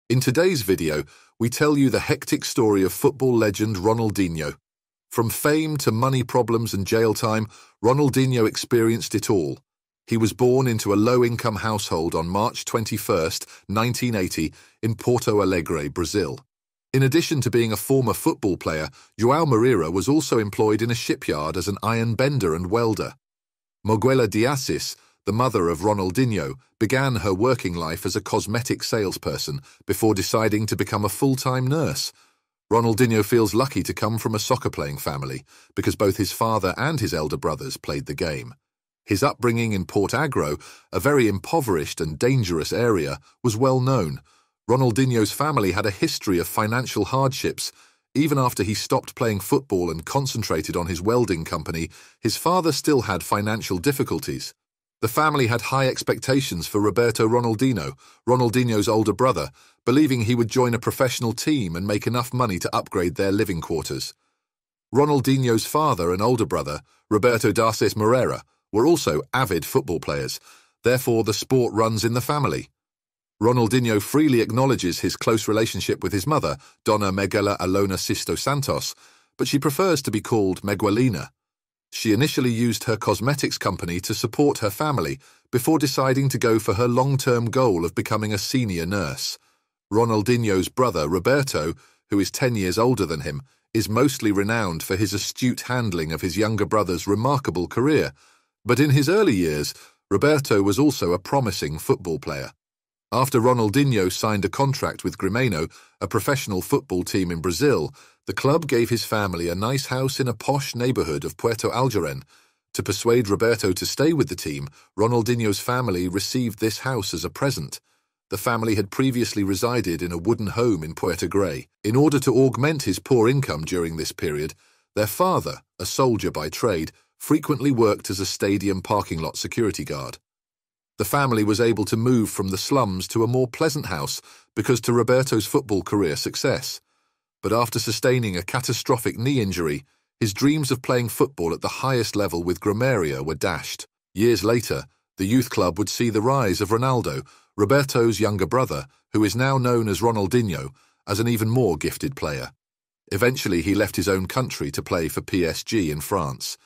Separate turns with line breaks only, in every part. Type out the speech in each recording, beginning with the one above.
In today's video, we tell you the hectic story of football legend Ronaldinho. From fame to money problems and jail time, Ronaldinho experienced it all. He was born into a low-income household on March 21, 1980, in Porto Alegre, Brazil. In addition to being a former football player, Joao Morira was also employed in a shipyard as an iron bender and welder. Moguela Diazis, the mother of Ronaldinho, began her working life as a cosmetic salesperson before deciding to become a full-time nurse. Ronaldinho feels lucky to come from a soccer-playing family because both his father and his elder brothers played the game. His upbringing in Port Agro, a very impoverished and dangerous area, was well known. Ronaldinho's family had a history of financial hardships. Even after he stopped playing football and concentrated on his welding company, his father still had financial difficulties. The family had high expectations for Roberto Ronaldinho, Ronaldinho's older brother, believing he would join a professional team and make enough money to upgrade their living quarters. Ronaldinho's father and older brother, Roberto Darces Morera, were also avid football players. Therefore, the sport runs in the family. Ronaldinho freely acknowledges his close relationship with his mother, Donna Meguela Alona Sisto Santos, but she prefers to be called Megualina. She initially used her cosmetics company to support her family before deciding to go for her long-term goal of becoming a senior nurse. Ronaldinho's brother, Roberto, who is 10 years older than him, is mostly renowned for his astute handling of his younger brother's remarkable career. But in his early years, Roberto was also a promising football player. After Ronaldinho signed a contract with Grêmio, a professional football team in Brazil, the club gave his family a nice house in a posh neighborhood of Porto Alegre. To persuade Roberto to stay with the team, Ronaldinho's family received this house as a present. The family had previously resided in a wooden home in Port Agro. In order to augment his poor income during this period, their father, a soldier by trade, frequently worked as a stadium parking lot security guard. The family was able to move from the slums to a more pleasant house because to Roberto's football career success. But after sustaining a catastrophic knee injury, his dreams of playing football at the highest level with Grêmio were dashed. Years later, the youth club would see the rise of Ronaldo, Roberto's younger brother, who is now known as Ronaldinho, as an even more gifted player. Eventually, he left his own country to play for PSG in France.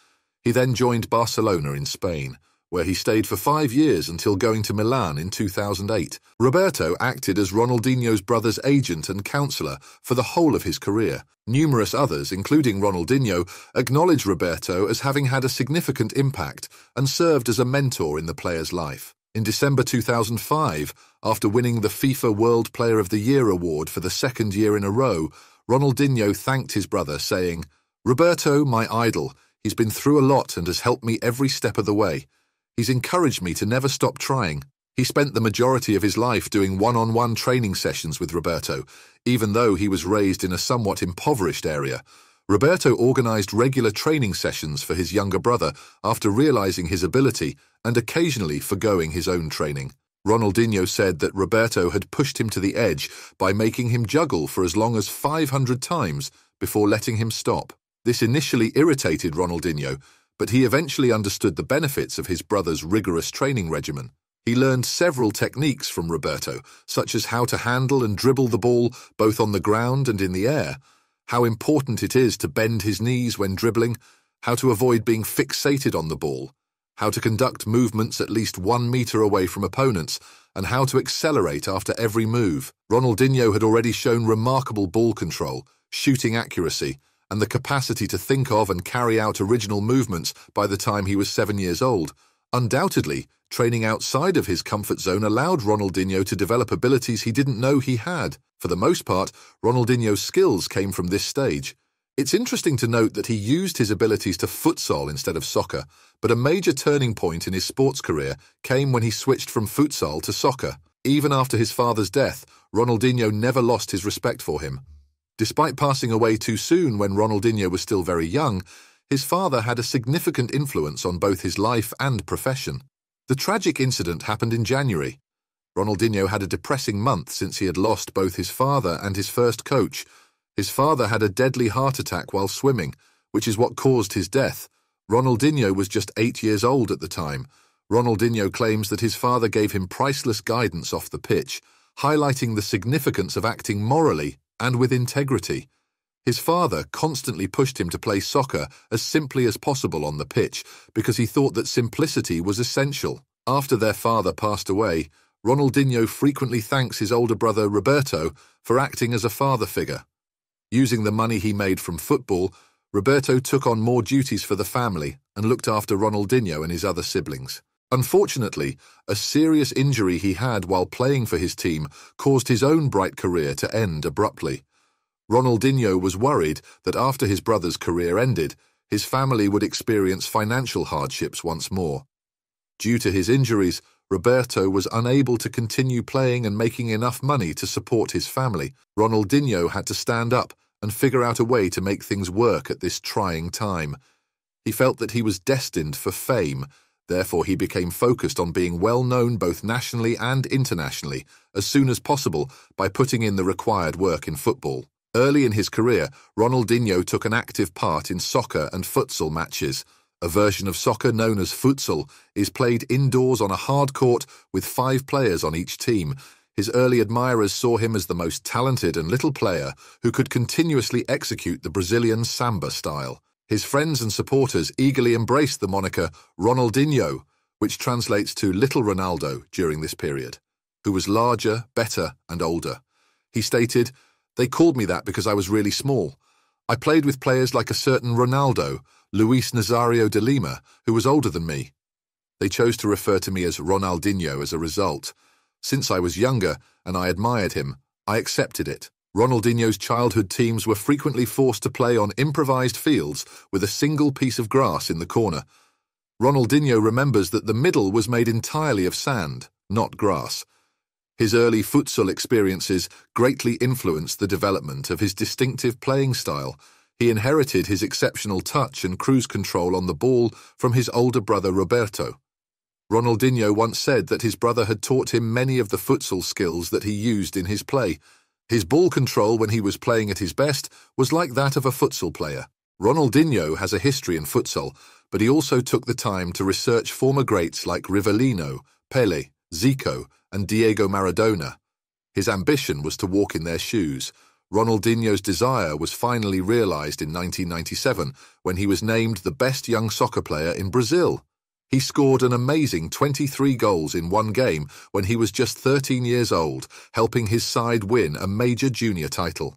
He then joined Barcelona in Spain, where he stayed for 5 years until going to Milan in 2008. Roberto acted as Ronaldinho's brother's agent and counselor for the whole of his career. Numerous others, including Ronaldinho, acknowledge Roberto as having had a significant impact and served as a mentor in the player's life. In December 2005, after winning the FIFA World Player of the Year award for the second year in a row, Ronaldinho thanked his brother, saying, "Roberto, my idol, he's been through a lot and has helped me every step of the way. He's encouraged me to never stop trying." He spent the majority of his life doing one-on-one training sessions with Roberto, even though he was raised in a somewhat impoverished area. Roberto organized regular training sessions for his younger brother after realizing his ability and occasionally forgoing his own training. Ronaldinho said that Roberto had pushed him to the edge by making him juggle for as long as 500 times before letting him stop. This initially irritated Ronaldinho, but he eventually understood the benefits of his brother's rigorous training regimen. He learned several techniques from Roberto, such as how to handle and dribble the ball both on the ground and in the air, how important it is to bend his knees when dribbling, how to avoid being fixated on the ball, how to conduct movements at least 1 meter away from opponents, and how to accelerate after every move. Ronaldinho had already shown remarkable ball control, shooting accuracy, and the capacity to think of and carry out original movements by the time he was 7 years old. Undoubtedly, training outside of his comfort zone allowed Ronaldinho to develop abilities he didn't know he had. For the most part, Ronaldinho's skills came from this stage. It's interesting to note that he used his abilities to futsal instead of soccer, but a major turning point in his sports career came when he switched from futsal to soccer. Even after his father's death, Ronaldinho never lost his respect for him. Despite passing away too soon when Ronaldinho was still very young, his father had a significant influence on both his life and profession. The tragic incident happened in January. Ronaldinho had a depressing month since he had lost both his father and his first coach. His father had a deadly heart attack while swimming, which is what caused his death. Ronaldinho was just 8 years old at the time. Ronaldinho claims that his father gave him priceless guidance off the pitch, highlighting the significance of acting morally and with integrity. His father constantly pushed him to play soccer as simply as possible on the pitch because he thought that simplicity was essential. After their father passed away, Ronaldinho frequently thanks his older brother Roberto for acting as a father figure. Using the money he made from football, Roberto took on more duties for the family and looked after Ronaldinho and his other siblings. Unfortunately, a serious injury he had while playing for his team caused his own bright career to end abruptly. Ronaldinho was worried that after his brother's career ended, his family would experience financial hardships once more. Due to his injuries, Roberto was unable to continue playing and making enough money to support his family. Ronaldinho had to stand up and figure out a way to make things work at this trying time. He felt that he was destined for fame, therefore he became focused on being well known both nationally and internationally as soon as possible by putting in the required work in football. Early in his career, Ronaldinho took an active part in soccer and futsal matches. A version of soccer known as futsal is played indoors on a hard court with 5 players on each team. His early admirers saw him as the most talented and little player who could continuously execute the Brazilian samba style. His friends and supporters eagerly embraced the moniker Ronaldinho, which translates to Little Ronaldo during this period, who was larger, better, and older. He stated, "They called me that because I was really small. I played with players like a certain Ronaldo, Luis Nazario de Lima, who was older than me. They chose to refer to me as Ronaldinho as a result. Since I was younger and I admired him, I accepted it." Ronaldinho's childhood teams were frequently forced to play on improvised fields with a single piece of grass in the corner. Ronaldinho remembers that the middle was made entirely of sand, not grass. His early futsal experiences greatly influenced the development of his distinctive playing style. He inherited his exceptional touch and cruise control on the ball from his older brother Roberto. Ronaldinho once said that his brother had taught him many of the futsal skills that he used in his play. His ball control when he was playing at his best was like that of a futsal player. Ronaldinho has a history in futsal, but he also took the time to research former greats like Rivellino, Pelé, Zico, and Diego Maradona. His ambition was to walk in their shoes. Ronaldinho's desire was finally realized in 1997 when he was named the best young soccer player in Brazil. He scored an amazing 23 goals in one game when he was just 13 years old, helping his side win a major junior title.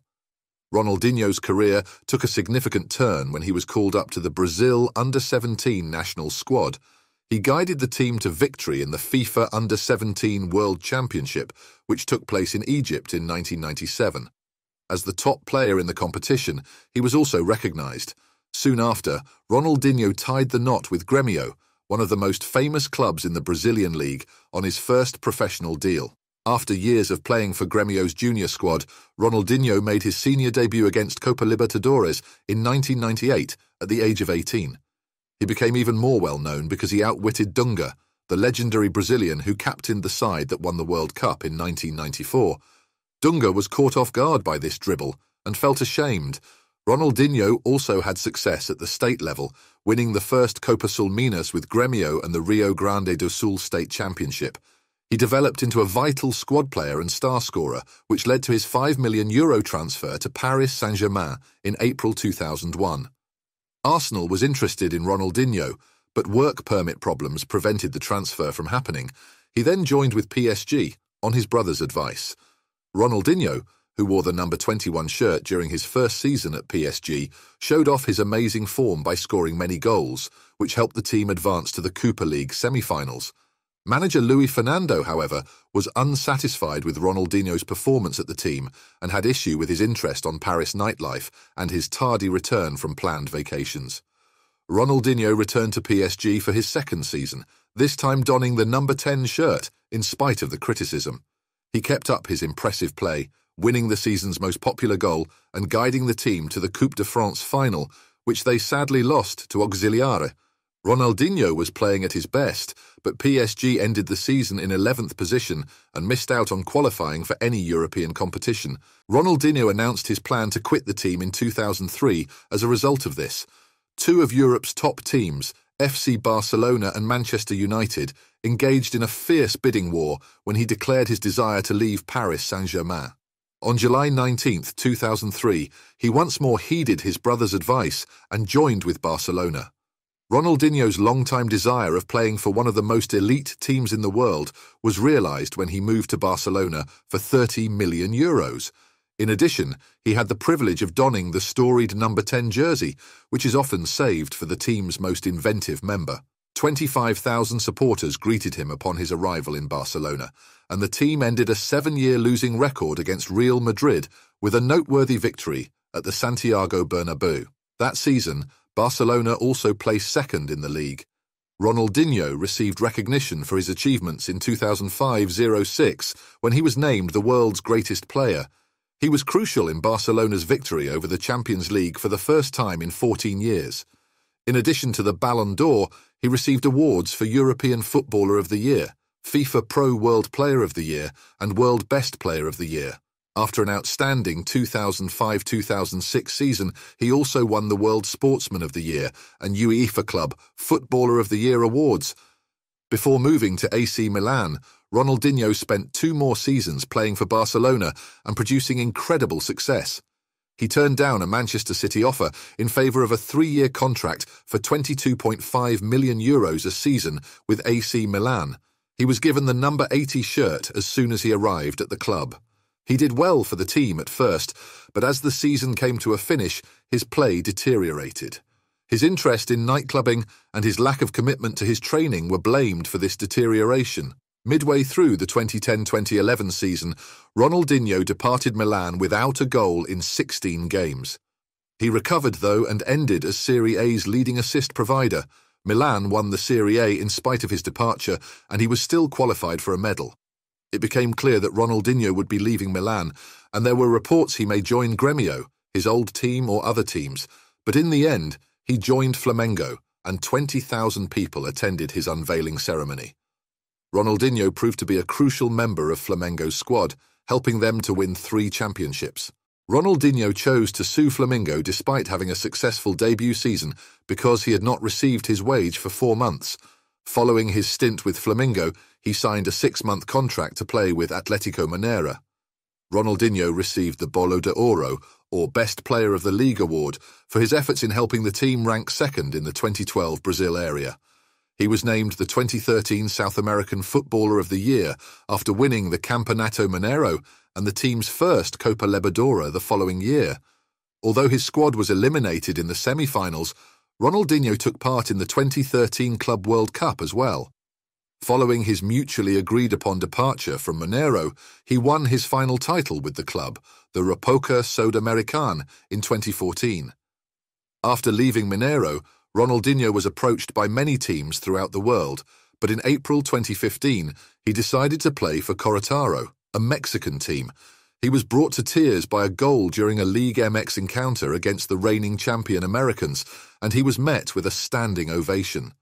Ronaldinho's career took a significant turn when he was called up to the Brazil Under-17 national squad. He guided the team to victory in the FIFA Under-17 World Championship, which took place in Egypt in 1997. As the top player in the competition, he was also recognized. Soon after, Ronaldinho tied the knot with Grêmio, one of the most famous clubs in the Brazilian league, on his first professional deal. After years of playing for Grêmio's junior squad, Ronaldinho made his senior debut against Copa Libertadores in 1998 at the age of 18. He became even more well-known because he outwitted Dunga, the legendary Brazilian who captained the side that won the World Cup in 1994. Dunga was caught off guard by this dribble and felt ashamed. Ronaldinho also had success at the state level, winning the first Copa Sul Minas with Grêmio and the Rio Grande do Sul State Championship. He developed into a vital squad player and star scorer, which led to his €5 million transfer to Paris Saint-Germain in April 2001. Arsenal was interested in Ronaldinho, but work permit problems prevented the transfer from happening. He then joined with PSG, on his brother's advice. Ronaldinho, who wore the number 21 shirt during his first season at PSG, showed off his amazing form by scoring many goals, which helped the team advance to the Copa League semi-finals. Manager Luis Fernando, however, was unsatisfied with Ronaldinho's performance at the team and had issue with his interest on Paris nightlife and his tardy return from planned vacations. Ronaldinho returned to PSG for his second season, this time donning the number 10 shirt, in spite of the criticism. He kept up his impressive play, winning the season's most popular goal and guiding the team to the Coupe de France final, which they sadly lost to Auxiliare. Ronaldinho was playing at his best, but PSG ended the season in 11th position and missed out on qualifying for any European competition. Ronaldinho announced his plan to quit the team in 2003 as a result of this. Two of Europe's top teams, FC Barcelona and Manchester United, engaged in a fierce bidding war when he declared his desire to leave Paris Saint-Germain. On July 19, 2003, he once more heeded his brother's advice and joined with Barcelona. Ronaldinho's long-time desire of playing for one of the most elite teams in the world was realised when he moved to Barcelona for €30 million. In addition, he had the privilege of donning the storied number 10 jersey, which is often saved for the team's most inventive member. 25,000 supporters greeted him upon his arrival in Barcelona, and the team ended a 7-year losing record against Real Madrid with a noteworthy victory at the Santiago Bernabéu. That season, Barcelona also placed second in the league. Ronaldinho received recognition for his achievements in 2005-06 when he was named the world's greatest player. He was crucial in Barcelona's victory over the Champions League for the first time in 14 years. In addition to the Ballon d'Or, he received awards for European Footballer of the Year, FIFA Pro World Player of the Year, and World Best Player of the Year. After an outstanding 2005-2006 season, he also won the World Sportsman of the Year and UEFA Club Footballer of the Year awards. Before moving to AC Milan, Ronaldinho spent 2 more seasons playing for Barcelona and producing incredible success. He turned down a Manchester City offer in favour of a 3-year contract for €22.5 million a season with AC Milan. He was given the number 80 shirt as soon as he arrived at the club. He did well for the team at first, but as the season came to a finish, his play deteriorated. His interest in nightclubbing and his lack of commitment to his training were blamed for this deterioration. Midway through the 2010-2011 season, Ronaldinho departed Milan without a goal in 16 games. He recovered, though, and ended as Serie A's leading assist provider. Milan won the Serie A in spite of his departure, and he was still qualified for a medal. It became clear that Ronaldinho would be leaving Milan, and there were reports he may join Gremio, his old team or other teams. But in the end, he joined Flamengo, and 20,000 people attended his unveiling ceremony. Ronaldinho proved to be a crucial member of Flamengo's squad, helping them to win 3 championships. Ronaldinho chose to sue Flamengo despite having a successful debut season because he had not received his wage for 4 months. Following his stint with Flamengo, he signed a 6-month contract to play with Atlético Mineiro. Ronaldinho received the Bola de Ouro, or Best Player of the League award, for his efforts in helping the team rank second in the 2012 Brazil area. He was named the 2013 South American Footballer of the Year after winning the Campeonato Mineiro and the team's first Copa Libertadores the following year. Although his squad was eliminated in the semi-finals, Ronaldinho took part in the 2013 Club World Cup as well. Following his mutually agreed-upon departure from Mineiro, he won his final title with the club, the Recopa Sudamericana, in 2014. After leaving Mineiro, Ronaldinho was approached by many teams throughout the world, but in April 2015, he decided to play for Querétaro, a Mexican team. He was brought to tears by a goal during a League MX encounter against the reigning champion Americans, and he was met with a standing ovation.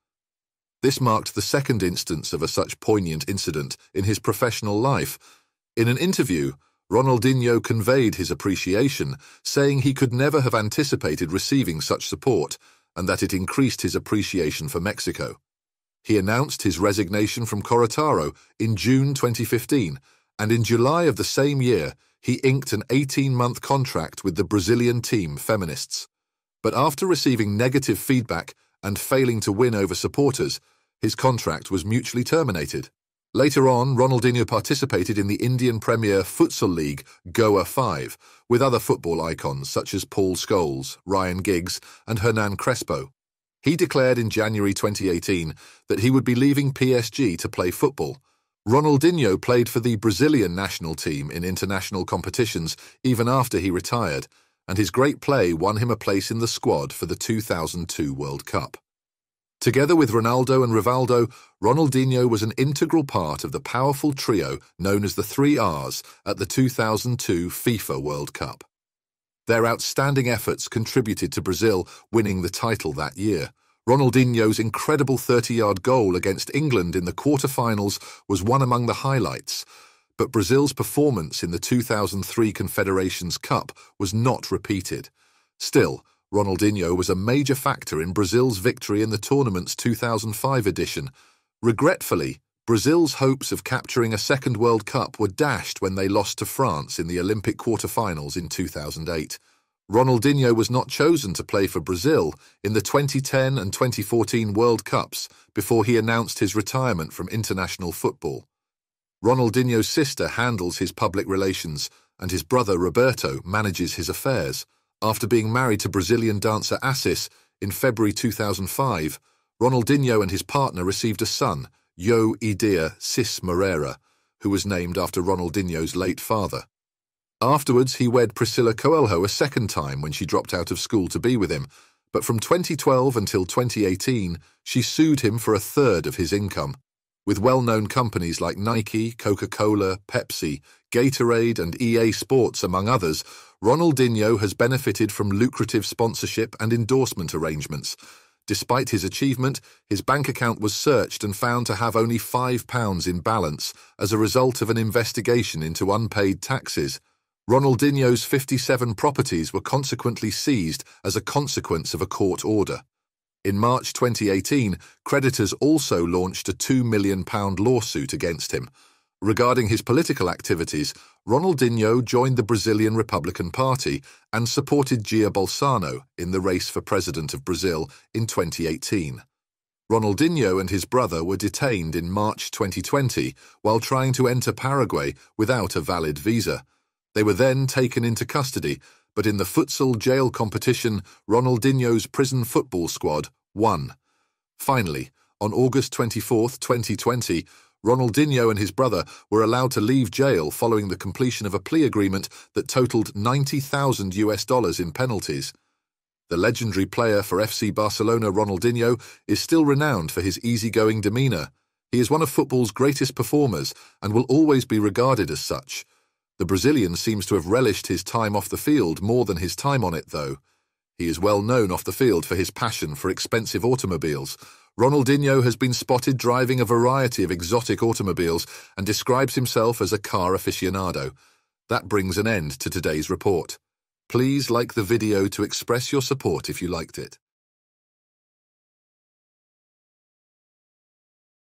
This marked the second instance of such poignant incident in his professional life. In an interview, Ronaldinho conveyed his appreciation, saying he could never have anticipated receiving such support, and that it increased his appreciation for Mexico. He announced his resignation from Querétaro in June 2015, and in July of the same year, he inked an 18-month contract with the Brazilian team Feminists. But after receiving negative feedback and failing to win over supporters, his contract was mutually terminated. Later on, Ronaldinho participated in the Indian Premier Futsal League Goa 5 with other football icons such as Paul Scholes, Ryan Giggs and Hernan Crespo. He declared in January 2018 that he would be leaving PSG to play football. Ronaldinho played for the Brazilian national team in international competitions even after he retired, and his great play won him a place in the squad for the 2002 World Cup. Together with Ronaldo and Rivaldo, Ronaldinho was an integral part of the powerful trio known as the 3 Rs at the 2002 FIFA World Cup. Their outstanding efforts contributed to Brazil winning the title that year. Ronaldinho's incredible 30-yard goal against England in the quarter-finals was one among the highlights, but Brazil's performance in the 2003 Confederations Cup was not repeated. Still, Ronaldinho was a major factor in Brazil's victory in the tournament's 2005 edition. Regretfully, Brazil's hopes of capturing a second World Cup were dashed when they lost to France in the Olympic quarter-finals in 2008. Ronaldinho was not chosen to play for Brazil in the 2010 and 2014 World Cups before he announced his retirement from international football. Ronaldinho's sister handles his public relations, and his brother Roberto manages his affairs. After being married to Brazilian dancer Assis in February 2005, Ronaldinho and his partner received a son, Joao Darces Morera, who was named after Ronaldinho's late father. Afterwards, he wed Priscilla Coelho a second time when she dropped out of school to be with him, but from 2012 until 2018, she sued him for a third of his income. With well-known companies like Nike, Coca-Cola, Pepsi, Gatorade and EA Sports, among others, Ronaldinho has benefited from lucrative sponsorship and endorsement arrangements. Despite his achievement, his bank account was searched and found to have only £5 in balance as a result of an investigation into unpaid taxes. Ronaldinho's 57 properties were consequently seized as a consequence of a court order. In March 2018, creditors also launched a £2 million lawsuit against him. Regarding his political activities, Ronaldinho joined the Brazilian Republican Party and supported Jair Bolsonaro in the race for president of Brazil in 2018. Ronaldinho and his brother were detained in March 2020 while trying to enter Paraguay without a valid visa. They were then taken into custody, but in the futsal jail competition, Ronaldinho's prison football squad won. Finally, on August 24, 2020, Ronaldinho and his brother were allowed to leave jail following the completion of a plea agreement that totaled $90,000 in penalties. The legendary player for FC Barcelona, Ronaldinho, is still renowned for his easygoing demeanour. He is one of football's greatest performers and will always be regarded as such. The Brazilian seems to have relished his time off the field more than his time on it, though. He is well known off the field for his passion for expensive automobiles. Ronaldinho has been spotted driving a variety of exotic automobiles and describes himself as a car aficionado. That brings an end to today's report. Please like the video to express your support if you liked it.